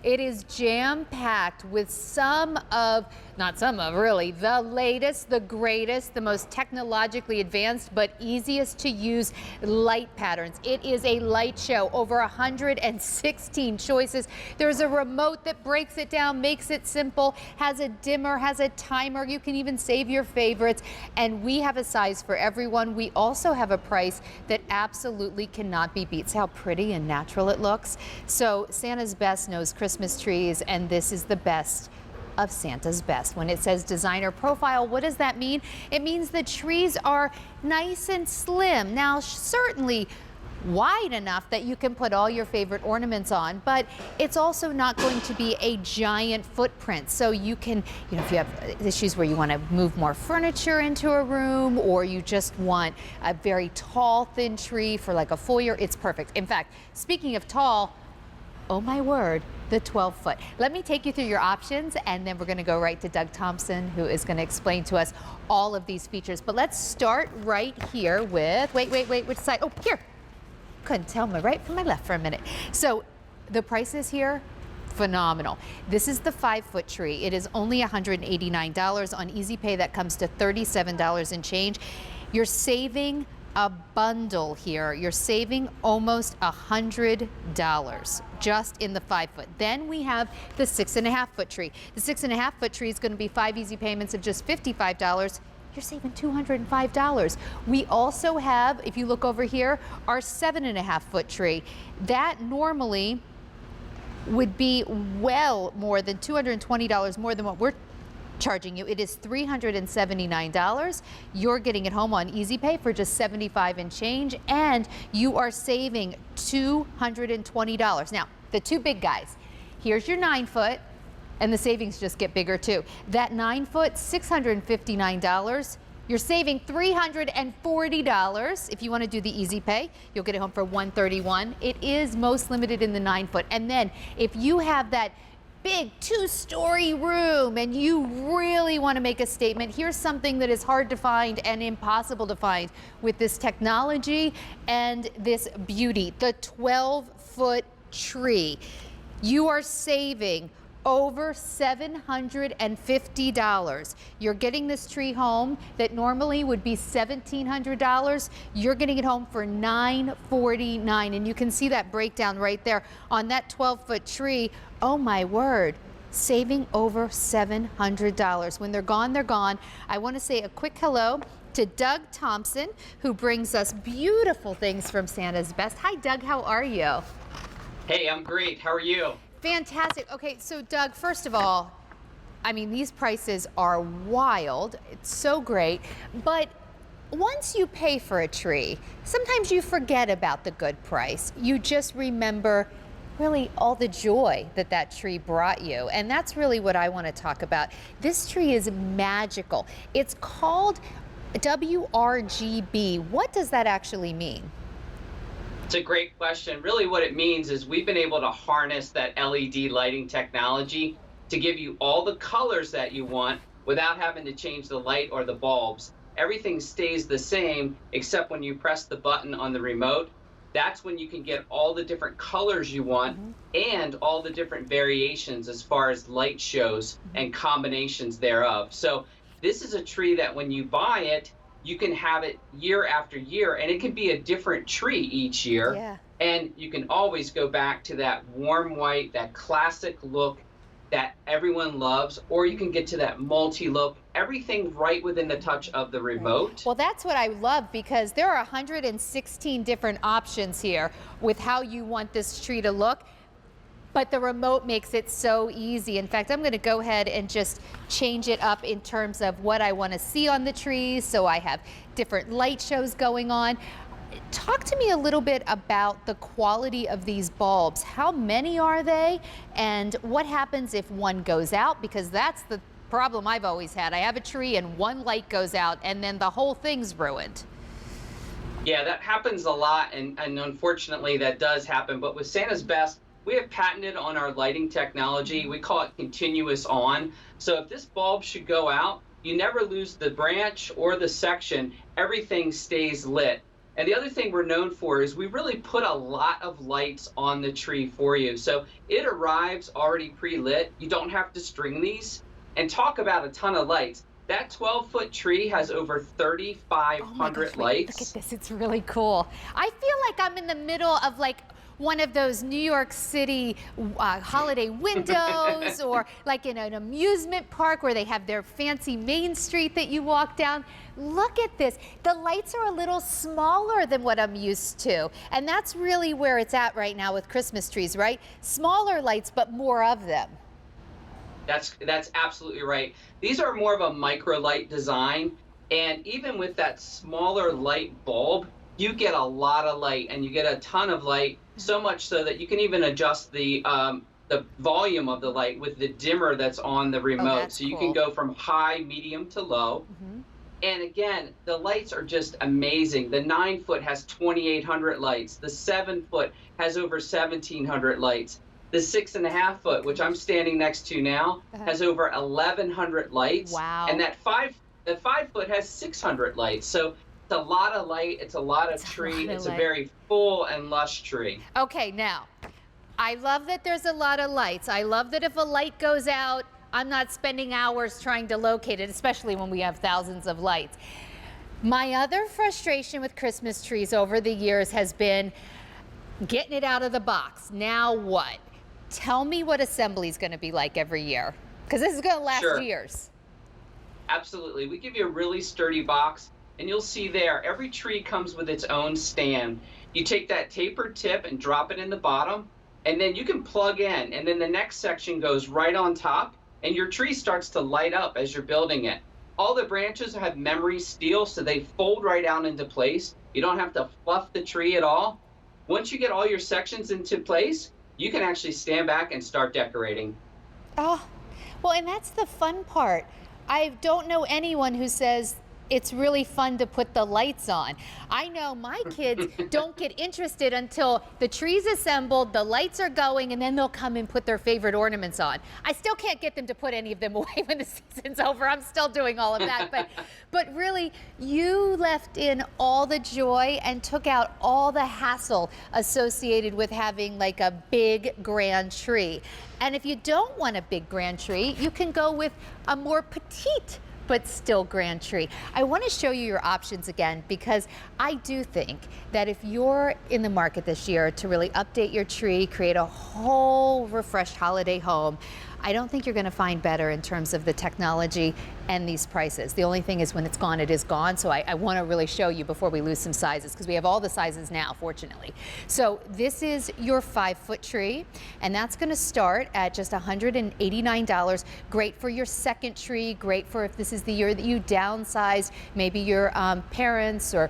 It is jam-packed with really, the latest, the greatest, the most technologically advanced, but easiest to use light patterns. It is a light show, over 116 choices. There's a remote that breaks it down, makes it simple, has a dimmer, has a timer. You can even save your favorites. And we have a size for everyone. We also have a price that absolutely cannot be beat. See how pretty and natural it looks? So Santa's Best knows Christmas trees, and this is the best of Santa's Best. When it says designer profile, what does that mean? It means the trees are nice and slim. Now, certainly wide enough that you can put all your favorite ornaments on, but it's also not going to be a giant footprint. So you can, if you have issues where you want to move more furniture into a room, or you just want a very tall, thin tree for like a foyer, it's perfect. In fact, speaking of tall, oh my word, the 12-foot. Let me take you through your options, and then we're going to go right to Doug Thompson, who is going to explain to us all of these features. But let's start right here with, wait, which side? Oh, here. Couldn't tell my right from my left for a minute. So the prices here, phenomenal. This is the 5-foot tree. It is only $189. On Easy Pay, that comes to $37 and change. You're saving a bundle here. You're saving almost $100 just in the 5-foot. Then we have the 6.5-foot tree. The 6.5-foot tree is going to be 5 easy payments of just $55. You're saving $205. We also have, if you look over here, our 7.5-foot tree. That normally would be well more than $220 more than what we're charging you. It is $379. You're getting it home on Easy Pay for just $75 and change, and you are saving $220. Now, the two big guys. Here's your 9-foot, and the savings just get bigger too. That 9-foot, $659. You're saving $340. If you want to do the Easy Pay, you'll get it home for $131. It is most limited in the 9-foot. And then if you have that big 2-story room and you really want to make a statement, here's something that is hard to find and impossible to find with this technology and this beauty, the 12-foot tree. You are saving over $750. You're getting this tree home that normally would be $1,700. You're getting it home for $949, and you can see that breakdown right there on that 12-foot tree. Oh my word, saving over $700. When they're gone, they're gone. I want to say a quick hello to Doug Thompson, who brings us beautiful things from Santa's Best. Hi, Doug. How are you? Hey, I'm great. How are you? Fantastic. Okay, so Doug, first of all, I mean, these prices are wild. It's so great. But once you pay for a tree, sometimes you forget about the good price. You just remember really all the joy that that tree brought you. And that's really what I want to talk about. This tree is magical. It's called WRGB. What does that actually mean? It's a great question. Really what it means is we've been able to harness that LED lighting technology to give you all the colors that you want without having to change the light or the bulbs. Everything stays the same except when you press the button on the remote. That's when you can get all the different colors you want and all the different variations as far as light shows and combinations thereof. So this is a tree that when you buy it, you can have it year after year, and it can be a different tree each year. Yeah. And you can always go back to that warm white, that classic look that everyone loves, or you can get to that multi-look, everything right within the touch of the remote. Well, that's what I love, because there are 116 different options here with how you want this tree to look. But the remote makes it so easy. In fact, I'm going to go ahead and just change it up in terms of what I want to see on the trees. So I have different light shows going on. Talk to me a little bit about the quality of these bulbs. How many are they? And what happens if one goes out? Because that's the problem I've always had. I have a tree and one light goes out and then the whole thing's ruined. Yeah, that happens a lot, and unfortunately that does happen. But with Santa's Best, we have patented on our lighting technology. We call it continuous on. So if this bulb should go out, you never lose the branch or the section. Everything stays lit. And the other thing we're known for is we really put a lot of lights on the tree for you. So it arrives already pre-lit. You don't have to string these. And talk about a ton of lights. That 12-foot tree has over 3,500 lights. Look at this, it's really cool. I feel like I'm in the middle of like one of those New York City holiday windows or like in an amusement park where they have their fancy main street that you walk down. Look at this. The lights are a little smaller than what I'm used to. And that's really where it's at right now with Christmas trees, right? Smaller lights, but more of them. That's absolutely right. These are more of a micro light design, and even with that smaller light bulb, you get a lot of light, and you get a ton of light, so much so that you can even adjust the volume of the light with the dimmer that's on the remote. So you can go from high, medium to low. And again, the lights are just amazing. The 9-foot has 2,800 lights. The 7-foot has over 1,700 lights. The 6.5-foot, which I'm standing next to now, has over 1,100 lights. Wow. And that 5-foot has 600 lights. So it's a lot of light. It's a lot of tree. It's a very full and lush tree. Okay, now, I love that there's a lot of lights. I love that if a light goes out, I'm not spending hours trying to locate it, especially when we have thousands of lights. My other frustration with Christmas trees over the years has been getting it out of the box. Now what? Tell me what assembly is going to be like every year, because this is going to last years. Absolutely. We give you a really sturdy box, and you'll see there, every tree comes with its own stand. You take that tapered tip and drop it in the bottom, and then you can plug in, and then the next section goes right on top, and your tree starts to light up as you're building it. All the branches have memory steel, so they fold right down into place. You don't have to fluff the tree at all. Once you get all your sections into place, you can actually stand back and start decorating. Oh, well, and that's the fun part. I don't know anyone who says it's really fun to put the lights on. I know my kids don't get interested until the tree's assembled, the lights are going, and then they'll come and put their favorite ornaments on. I still can't get them to put any of them away when the season's over. I'm still doing all of that. But really, you left in all the joy and took out all the hassle associated with having like a big grand tree. And if you don't want a big grand tree, you can go with a more petite but still grand tree. I want to show you your options again, because I do think that if you're in the market this year to really update your tree, create a whole refreshed holiday home, I don't think you're going to find better in terms of the technology and these prices. The only thing is when it's gone, it is gone. So I want to really show you before we lose some sizes, because we have all the sizes now, fortunately. So this is your 5-foot tree, and that's going to start at just $189. Great for your second tree, great for if this is the year that you downsized, maybe your parents or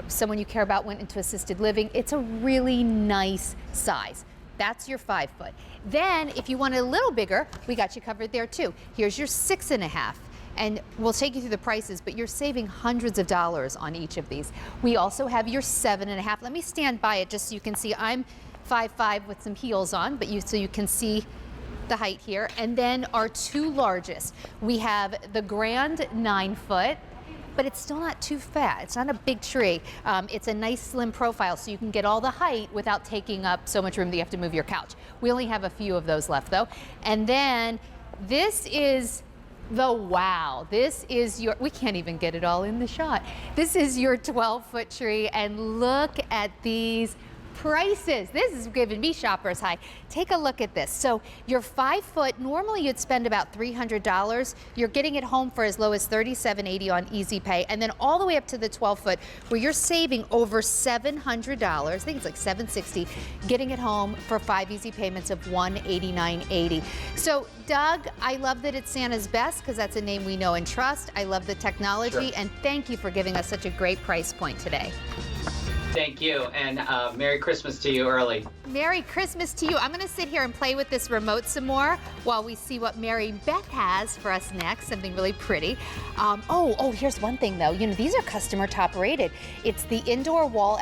someone you care about went into assisted living. It's a really nice size. That's your 5-foot. Then if you want it a little bigger, we got you covered there too. Here's your 6.5. And we'll take you through the prices, but you're saving hundreds of dollars on each of these. We also have your 7.5. Let me stand by it just so you can see. I'm 5'5" with some heels on, but so you can see the height here. And then our two largest. We have the grand 9-foot. But it's still not too fat. It's not a big tree. It's a nice slim profile, so you can get all the height without taking up so much room that you have to move your couch. We only have a few of those left though. And then this is the wow. This is your, we can't even get it all in the shot. This is your 12-foot tree, and look at these prices. This is giving me shoppers high. Take a look at this. So your 5-foot, normally you'd spend about $300. You're getting it home for as low as $37.80 on Easy Pay, and then all the way up to the 12-foot, where you're saving over $700. I think it's like $760. Getting it home for 5 easy payments of $189.80. So Doug, I love that it's Santa's Best, because that's a name we know and trust. I love the technology, and thank you for giving us such a great price point today. Thank you, and Merry Christmas to you early. Merry Christmas to you. I'm going to sit here and play with this remote some more while we see what Mary Beth has for us next, something really pretty. Here's one thing though. These are customer top rated. It's the indoor wall